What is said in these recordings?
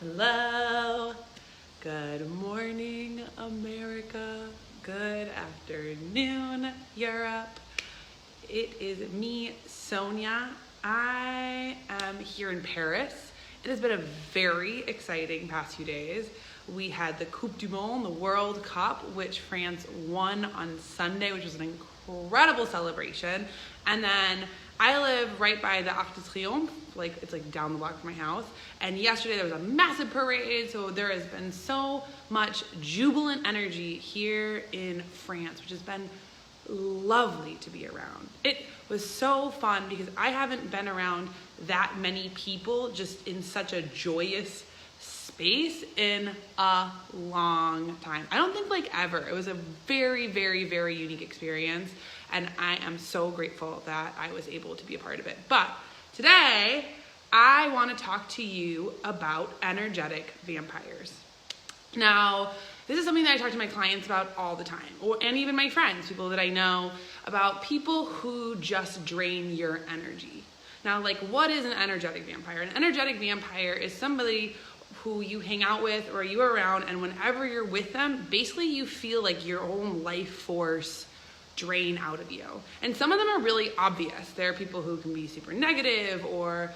Hello, good morning, America, good afternoon, Europe. It is me, Sonia. I am here in Paris. It has been a very exciting past few days. We had the Coupe du Monde, the World Cup, which France won on Sunday, which was an incredible celebration. And then I live right by the Arc de Triomphe, it's down the block from my house. And yesterday there was a massive parade, so there has been so much jubilant energy here in France, which has been lovely to be around. It was so fun because I haven't been around that many people just in such a joyous space in a long time. I don't think ever. It was a very, very, very unique experience, and I am so grateful that I was able to be a part of it. But today, I want to talk to you about energetic vampires. Now, this is something that I talk to my clients about all the time, and even my friends, people that I know, about people who just drain your energy. Now, what is an energetic vampire? An energetic vampire is somebody who you hang out with or you are around, and whenever you're with them, basically you feel like your own life force drain out of you. And some of them are really obvious. There are people who can be super negative or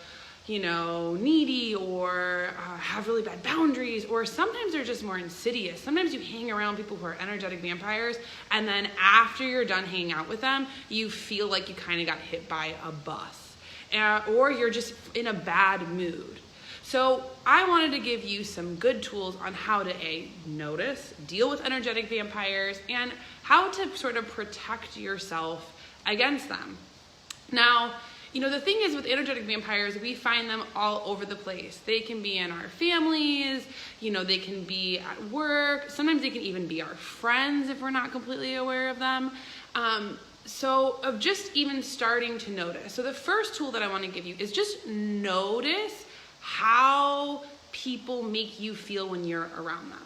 needy or have really bad boundaries, or sometimes they're just more insidious. Sometimes you hang around people who are energetic vampires, and then after you're done hanging out with them, you feel like you kind of got hit by a bus, or you're just in a bad mood. So I wanted to give you some good tools on how to notice, deal with energetic vampires, and how to sort of protect yourself against them. Now, the thing is with energetic vampires, we find them all over the place. They can be in our families, they can be at work. Sometimes they can even be our friends if we're not completely aware of them. So of just even starting to notice. So the first tool that I want to give you is just notice how people make you feel when you're around them.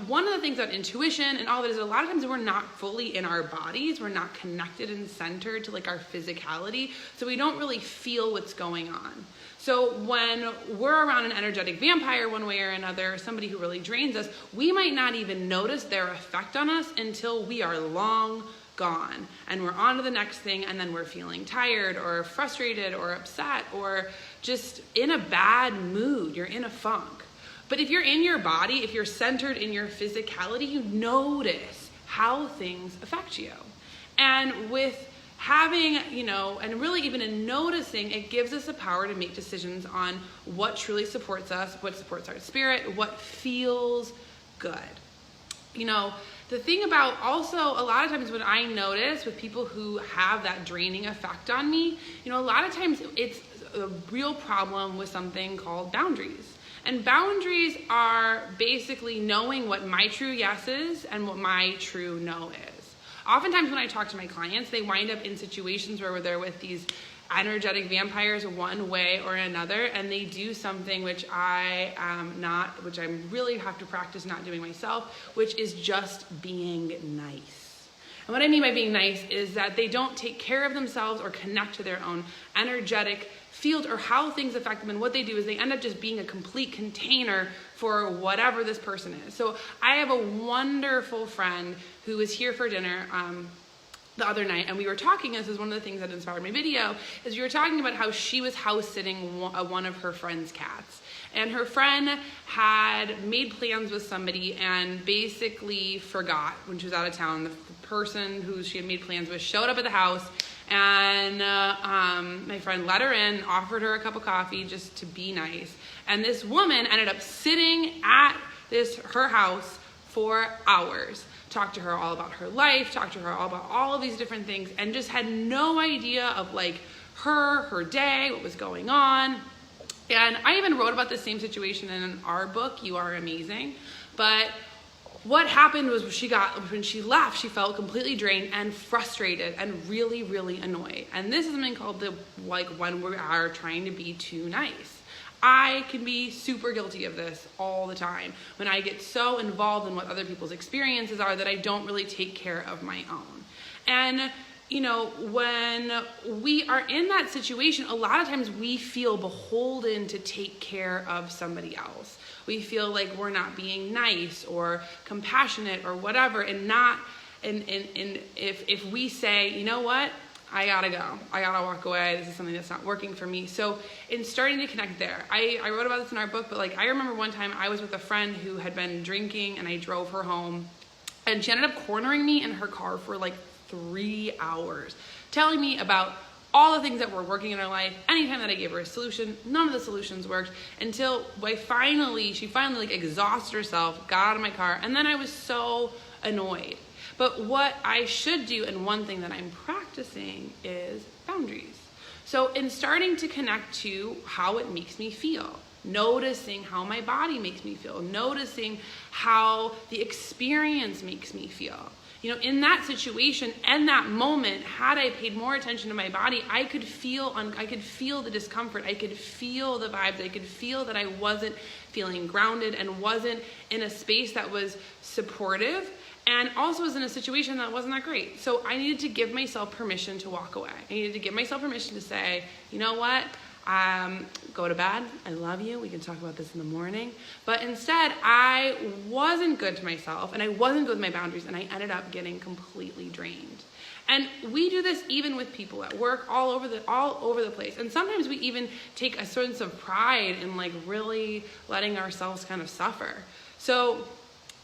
One of the things about intuition and all of it is a lot of times we're not fully in our bodies. We're not connected and centered to our physicality. So we don't really feel what's going on. So when we're around an energetic vampire one way or another, somebody who really drains us, we might not even notice their effect on us until we are long gone and we're on to the next thing, and then we're feeling tired or frustrated or upset or just in a bad mood. You're in a funk. But if you're in your body, if you're centered in your physicality, you notice how things affect you. And with having, and really even in noticing, it gives us the power to make decisions on what truly supports us, what supports our spirit, what feels good. The thing about also a lot of times when I notice with people who have that draining effect on me, a lot of times it's a real problem with something called boundaries. And boundaries are basically knowing what my true yes is and what my true no is. Oftentimes when I talk to my clients, they wind up in situations where they're with these energetic vampires one way or another, and they do something which I really have to practice not doing myself, which is just being nice. And what I mean by being nice is that they don't take care of themselves or connect to their own energetic field or how things affect them, and what they do is they end up just being a complete container for whatever this person is. So I have a wonderful friend who was here for dinner the other night, and we were talking, this is one of the things that inspired my video, is we were talking about how she was house sitting one of her friend's cats. And her friend had made plans with somebody and basically forgot when she was out of town. The person who she had made plans with showed up at the house, and my friend let her in, offered her a cup of coffee just to be nice. And this woman ended up sitting at her house for hours. Talked to her all about her life, talked to her all about all of these different things, and just had no idea of her day, what was going on. And I even wrote about the same situation in our book, You Are Amazing. But what happened was when she left, she felt completely drained and frustrated and really, really annoyed. And this is something called when we are trying to be too nice. I can be super guilty of this all the time when I get so involved in what other people's experiences are that I don't really take care of my own. And when we are in that situation, a lot of times we feel beholden to take care of somebody else. We feel like we're not being nice or compassionate or whatever, and if we say, you know what, I gotta go, I gotta walk away, this is something that's not working for me. So in starting to connect there, I wrote about this in our book, but I remember one time I was with a friend who had been drinking, and I drove her home, and she ended up cornering me in her car for 3 hours, telling me about all the things that were working in her life. Anytime that I gave her a solution, none of the solutions worked, until she finally exhausted herself, got out of my car, and then I was so annoyed. But what I should do, and one thing that I'm practicing, is boundaries. So in starting to connect to how it makes me feel, noticing how my body makes me feel, noticing how the experience makes me feel. In that situation and that moment, had I paid more attention to my body, I could feel the discomfort. I could feel the vibes. I could feel that I wasn't feeling grounded and wasn't in a space that was supportive, and also was in a situation that wasn't that great. So I needed to give myself permission to walk away. I needed to give myself permission to say, you know what? Go to bed. I love you. We can talk about this in the morning. But instead, I wasn't good to myself, and I wasn't good with my boundaries, and I ended up getting completely drained. And we do this even with people at work, all over the place. And sometimes we even take a sense of pride in really letting ourselves kind of suffer. So,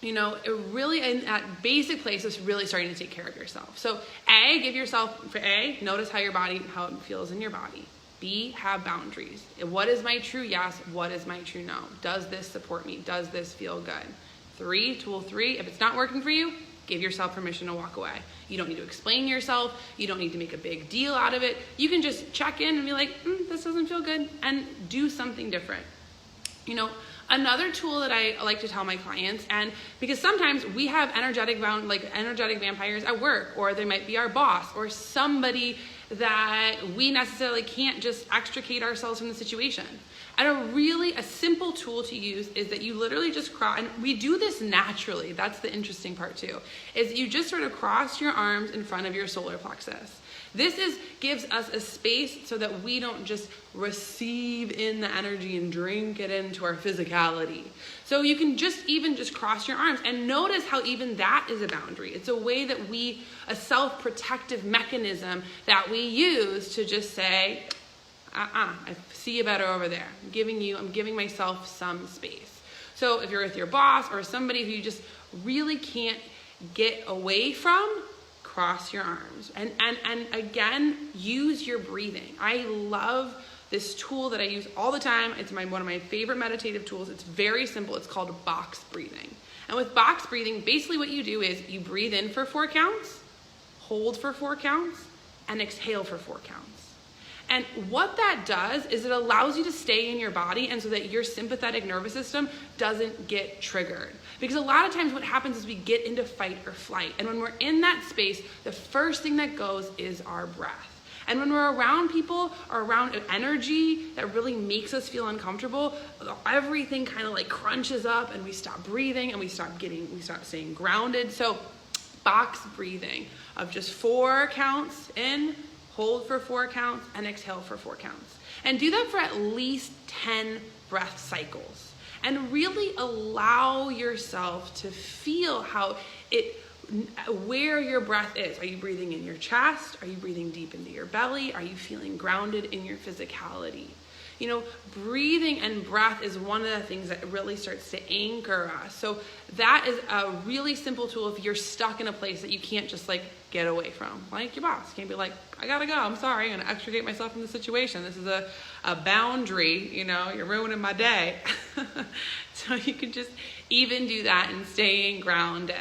it really, in that basic place, is really starting to take care of yourself. So notice how it feels in your body. B, have boundaries. What is my true yes? What is my true no? Does this support me? Does this feel good? Tool 3, if it's not working for you, give yourself permission to walk away. You don't need to explain yourself. You don't need to make a big deal out of it. You can just check in and be like, this doesn't feel good, and do something different. Another tool that I like to tell my clients, and because sometimes we have energetic vampires at work, or they might be our boss, or somebody that we necessarily can't just extricate ourselves from the situation. And a simple tool to use is that you literally just cross, and we do this naturally. That's the interesting part too, is you just sort of cross your arms in front of your solar plexus. This gives us a space so that we don't just receive in the energy and drink it into our physicality. So you can just cross your arms, and notice how even that is a boundary. It's a way that a self-protective mechanism that we use to just say, I see you better over there. I'm giving myself some space. So if you're with your boss or somebody who you just really can't get away from, cross your arms. And again, use your breathing. I love this tool that I use all the time. It's one of my favorite meditative tools. It's very simple. It's called box breathing. And with box breathing, basically what you do is you breathe in for 4 counts, hold for 4 counts, and exhale for 4 counts. And what that does is it allows you to stay in your body, and so that your sympathetic nervous system doesn't get triggered. Because a lot of times what happens is we get into fight or flight. And when we're in that space, the first thing that goes is our breath. And when we're around people or around energy that really makes us feel uncomfortable, everything kind of crunches up, and we stop breathing, and we stop staying grounded. So box breathing of just 4 counts in, hold for 4 counts, and exhale for 4 counts. And do that for at least 10 breath cycles. And really allow yourself to feel where your breath is. Are you breathing in your chest? Are you breathing deep into your belly? Are you feeling grounded in your physicality? Breathing and breath is one of the things that really starts to anchor us. So that is a really simple tool if you're stuck in a place that you can't just get away from. Like your boss. You can't be like, I gotta go, I'm sorry, I'm gonna extricate myself from the situation. This is a boundary, you're ruining my day. So you can just even do that and staying grounded.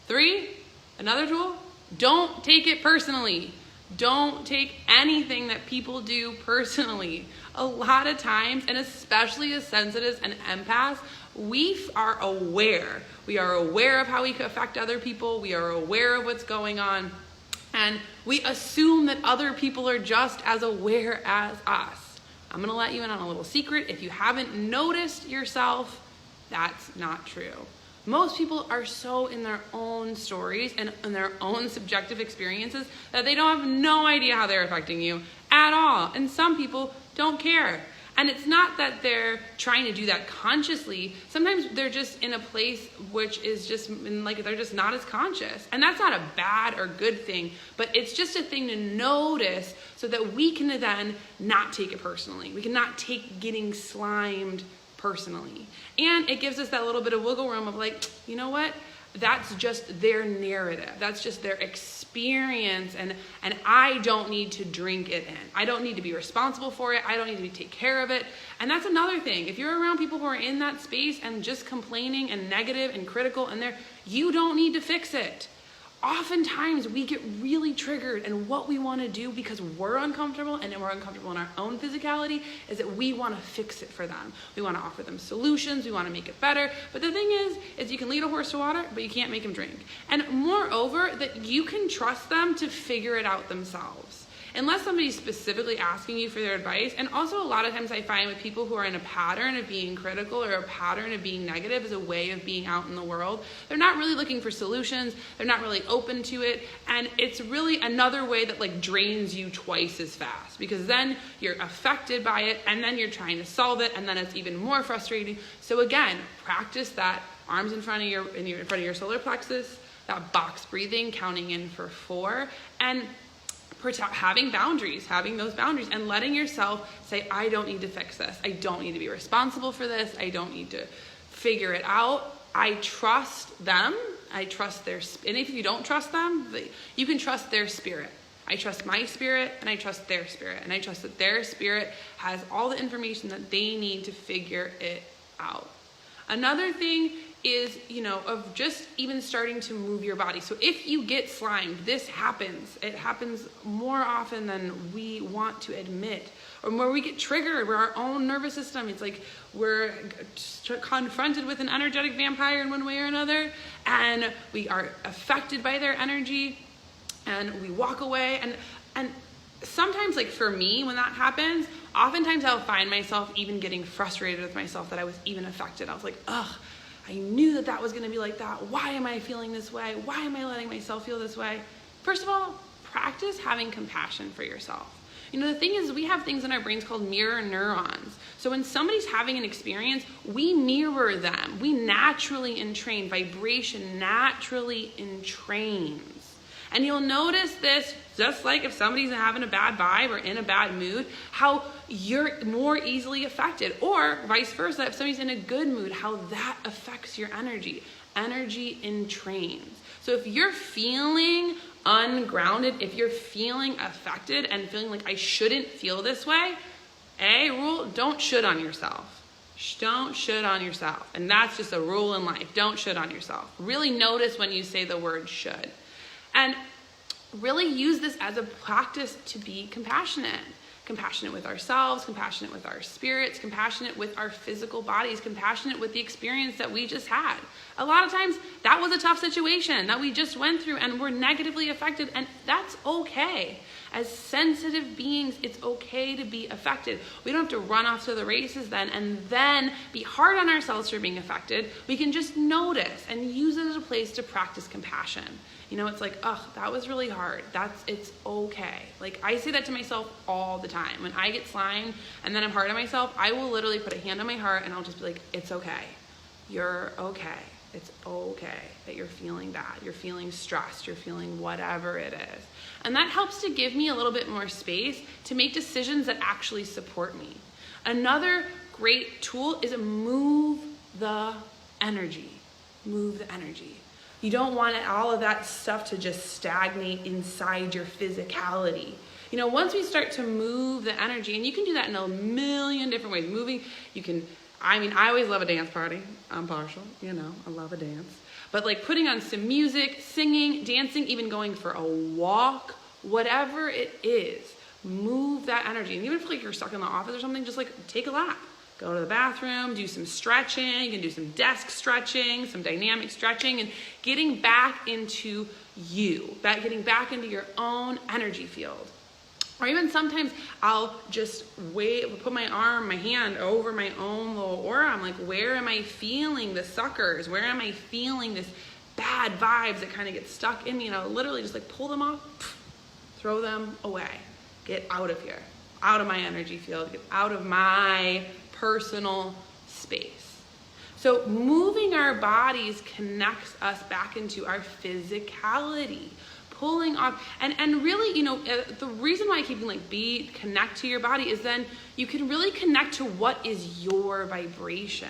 3, another tool, don't take it personally. Don't take anything that people do personally. A lot of times, and especially as sensitives and empaths, we are aware. We are aware of how we could affect other people. We are aware of what's going on. And we assume that other people are just as aware as us. I'm going to let you in on a little secret. If you haven't noticed yourself, that's not true. Most people are so in their own stories and in their own subjective experiences that they don't have no idea how they're affecting you at all. And some people don't care. And it's not that they're trying to do that consciously. Sometimes they're just in a place which is just like they're just not as conscious. And that's not a bad or good thing, but it's just a thing to notice so that we can then not take it personally. We cannot take getting slimed personally. And it gives us that little bit of wiggle room of like, you know what? That's just their narrative. That's just their experience. And I don't need to drink it in. I don't need to be responsible for it. I don't need to take care of it. And that's another thing. If you're around people who are in that space and just complaining and negative and critical and you don't need to fix it. Oftentimes we get really triggered, and what we want to do because we're uncomfortable and we're uncomfortable in our own physicality is that we want to fix it for them. We want to offer them solutions. We want to make it better. But the thing is you can lead a horse to water, but you can't make him drink. And moreover, that you can trust them to figure it out themselves. Unless somebody's specifically asking you for their advice. And also a lot of times I find with people who are in a pattern of being critical or a pattern of being negative as a way of being out in the world, they're not really looking for solutions. They're not really open to it. And it's really another way that like drains you twice as fast, because then you're affected by it and then you're trying to solve it and then it's even more frustrating. So again, practice that arms in front of your solar plexus, that box breathing, counting in for 4, and having those boundaries and letting yourself say, I don't need to fix this. I don't need to be responsible for this. I don't need to figure it out. I trust them. I trust and if you don't trust them, you can trust their spirit. I trust my spirit and I trust their spirit. And I trust that their spirit has all the information that they need to figure it out. Another thing is, of just even starting to move your body. So if you get slimed, this happens. It happens more often than we want to admit. Or where we get triggered, where our own nervous system, it's like we're confronted with an energetic vampire in one way or another, and we are affected by their energy, and we walk away. And sometimes, like for me, when that happens, oftentimes I'll find myself even getting frustrated with myself that I was even affected. I was like, ugh, I knew that was going to be like that. Why am I feeling this way? Why am I letting myself feel this way? First of all, practice having compassion for yourself. The thing is, we have things in our brains called mirror neurons. So when somebody's having an experience, we mirror them. We naturally entrain. Vibration naturally entrains. And you'll notice this, just like if somebody's having a bad vibe or in a bad mood, how you're more easily affected. Or vice versa, if somebody's in a good mood, how that affects your energy. Energy entrains. So if you're feeling ungrounded, if you're feeling affected and feeling like I shouldn't feel this way, rule, don't should on yourself. Don't should on yourself. And that's just a rule in life. Don't should on yourself. Really notice when you say the word should. And really use this as a practice to be compassionate. Compassionate with ourselves, compassionate with our spirits, compassionate with our physical bodies, compassionate with the experience that we just had. A lot of times that was a tough situation that we just went through and we're negatively affected, and that's okay. As sensitive beings, it's okay to be affected. We don't have to run off to the races then and then be hard on ourselves for being affected. We can just notice and use it as a place to practice compassion. It's like, that was really hard. It's okay. Like I say that to myself all the time. When I get slimed and then I'm hard on myself, I will literally put a hand on my heart and I'll just be like, it's okay. You're okay. It's okay that you're feeling that. You're feeling stressed. You're feeling whatever it is. And that helps to give me a little bit more space to make decisions that actually support me. Another great tool is move the energy. Move the energy. You don't want all of that stuff to just stagnate inside your physicality. Once we start to move the energy, and you can do that in a million different ways. I always love a dance party. I'm partial, I love a dance. But like putting on some music, singing, dancing, even going for a walk, whatever it is, move that energy. And even if like you're stuck in the office or something, just like take a lap. Go to the bathroom, do some stretching, you can do some desk stretching, some dynamic stretching, and getting back into you, getting back into your own energy field. Or even sometimes I'll just put my hand over my own little aura. I'm like, where am I feeling the suckers? Where am I feeling this bad vibes that kind of get stuck in me? And I'll literally just like pull them off, throw them away. Get out of here, out of my energy field, get out of my personal space. So moving our bodies connects us back into our physicality. Pulling off, and really, the reason why I keep being connect to your body is then you can really connect to what is your vibration.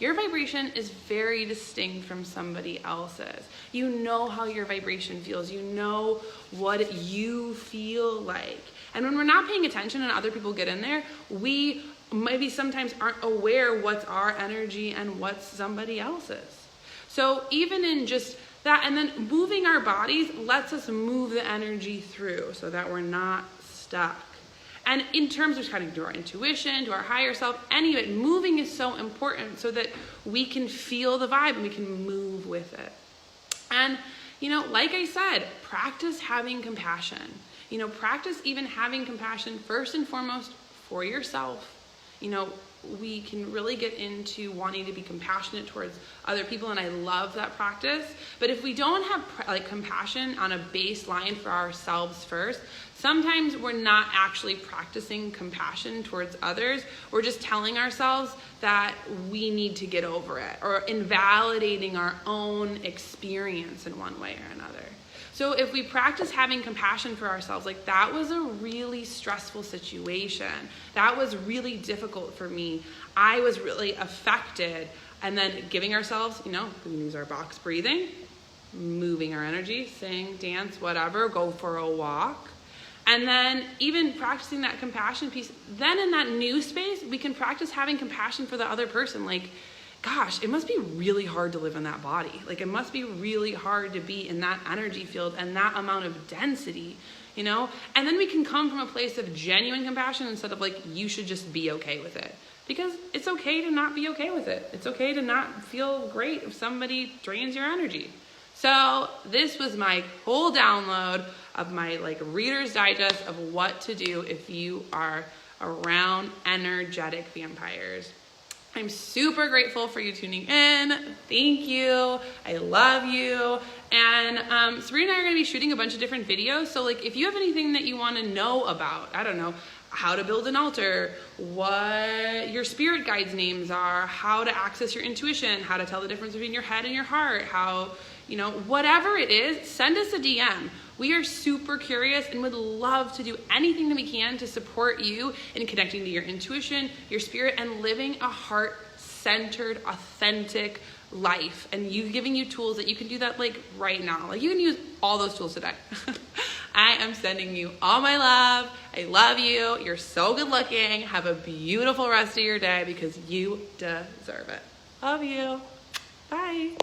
Your vibration is very distinct from somebody else's. You know how your vibration feels. You know what you feel like. And when we're not paying attention and other people get in there, we maybe sometimes aren't aware what's our energy and what's somebody else's. So even in just that, and then moving our bodies lets us move the energy through so that we're not stuck. And in terms of connecting to our intuition, to our higher self, any of it, moving is so important so that we can feel the vibe and we can move with it. And, like I said, practice having compassion. Practice even having compassion first and foremost for yourself. We can really get into wanting to be compassionate towards other people, and I love that practice. But if we don't have compassion on a baseline for ourselves first, sometimes we're not actually practicing compassion towards others. We're just telling ourselves that we need to get over it, or invalidating our own experience in one way or another. So if we practice having compassion for ourselves, that was a really stressful situation. That was really difficult for me. I was really affected. And then giving ourselves, we use our box breathing, moving our energy, sing, dance, whatever, go for a walk. And then even practicing that compassion piece. Then in that new space, we can practice having compassion for the other person. Gosh, it must be really hard to live in that body. It must be really hard to be in that energy field and that amount of density, And then we can come from a place of genuine compassion instead of you should just be okay with it. Because it's okay to not be okay with it. It's okay to not feel great if somebody drains your energy. So this was my whole download of my Reader's Digest of what to do if you are around energetic vampires. I'm super grateful for you tuning in. Thank you. I love you. And Sabrina and I are going to be shooting a bunch of different videos. So if you have anything that you want to know about, I don't know, how to build an altar, what your spirit guides' names are, how to access your intuition, how to tell the difference between your head and your heart, how, whatever it is, send us a DM. We are super curious and would love to do anything that we can to support you in connecting to your intuition, your spirit, and living a heart-centered, authentic life. And giving you tools that you can do that right now. You can use all those tools today. I am sending you all my love. I love you. You're so good looking. Have a beautiful rest of your day because you deserve it. Love you. Bye.